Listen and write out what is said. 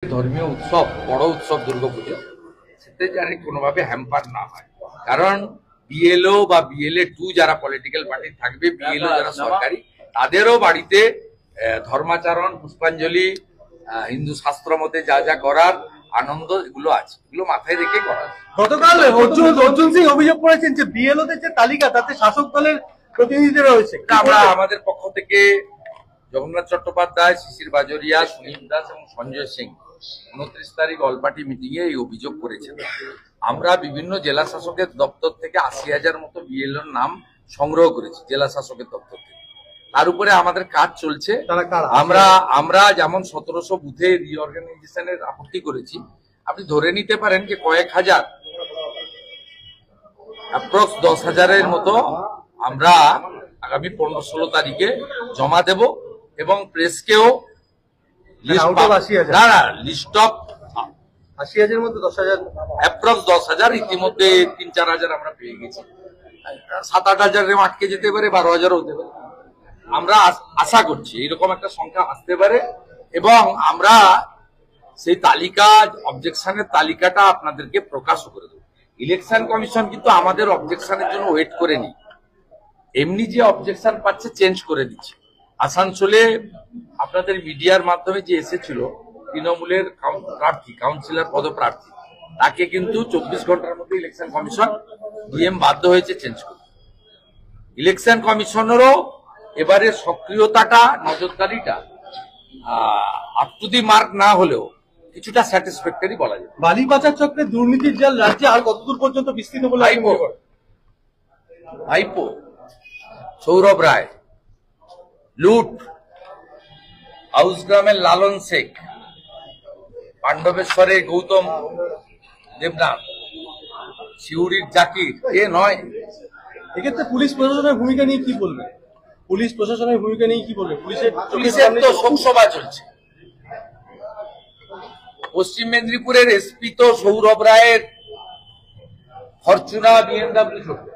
ধর্মীয় উৎসব বড় উৎসব দুর্গাপুজো সেটা যাতে কোনোভাবে হ্যাম্পার না হয়, কারণ বিএলও বা বিএলএ 2 যারা পলিটিক্যাল পার্টি থাকবে, বিএলও যারা সরকারি, তাদেরও বাড়িতে ধর্মাচরণ, পুষ্পাঞ্জলি, হিন্দু শাস্ত্র মতে যা যা করার আনন্দ এগুলো আছে, এগুলো মাথায় রেখে করা। গতকাল অর্জুন সিং অভিযোগ করেছেন যে বিএলওদের যে তালিকা তাতে শাসক দলের প্রতিনিধিরা রয়েছে। আমরা আমাদের পক্ষ থেকে জগন্নাথ চট্টোপাধ্যায়, শিশির বাজোরিয়া, সুনীল দাস এবং সঞ্জয় সিং 29 তারিখ অল পার্টি মিটিং এ এই অভিযোগ করেছেন। আমরা বিভিন্ন জেলা শাসকের দপ্তর থেকে 80,000 মতো বিএলওর নাম সংগ্রহ করেছি জেলা শাসকের দপ্তর থেকে। তার উপরে আমাদের কাজ চলছে। আমরা যেমন 1700 বুথে রিঅর্গানাইজেশনের আপত্তি করেছি, আপনি ধরে নিতে পারেন যে কয়েক হাজার, অ্যাপ্রক্স 10,000-এর মতো আমরা আগামী 15-16 তারিখে জমা দেব এবং প্রেসকেও লিস্ট অফ 80,000-এর মধ্যে 10,000 অ্যাপ্রক্স 10,000 ইতিমধ্যে 3-4 হাজার আমরা পেয়ে গেছি। 7-8 হাজারের আটকে যেতে পারে, 12,000 হতে পারে। আমরা আশা করছি এরকম একটা সংখ্যা আসতে পারে এবং আমরা সেই তালিকা, অবজেকশনের তালিকাটা আপনাদেরকে প্রকাশ করে দেব। ইলেকশন কমিশন কিন্তু আমাদের অবজেকশনের জন্য ওয়েট করেনি, এমনি যে অবজেকশন পাচ্ছে চেঞ্জ করে দিচ্ছে। আসানসোলে আপনাদের মিডিয়ার মাধ্যমে যে এসেছিল তৃণমূলের প্রার্থী, কাউন্সিলর পদপ্রার্থী, তাকে কিন্তু 24 ঘন্টার মধ্যে ইলেকশন কমিশন ডিএম বাধ্য হয়েছে চেঞ্জ করতে। ইলেকশন কমিশনেরও এবারে সক্রিয়তাটা, নজরদারিটা আপ টু দি মার্ক না হলেও কিছুটা স্যাটিসফ্যাক্টরি বলা যায়। বালি পাচার চক্রে দুর্নীতির জাল রাজ্যে আর কতদূর পর্যন্ত বিস্তৃত বলে ভাইপো সৌরভ রায়, লুট, হাউসগ্রামের লালন শেখ, পাণ্ডবেশ্বরে গৌতম দেবনাথ, শিউরির জাকির, এ নয়। এক্ষেত্রে পুলিশ প্রশাসনের ভূমিকা নিয়ে কি বলবে? পুলিশ প্রশাসনের ভূমিকা নিয়ে কি বলবে? পুলিশের তো শোকসভা চলছে। পশ্চিম মেদিনীপুরের এসপি তো সৌরভ রায়ের ফরচুনা BMW চলবে।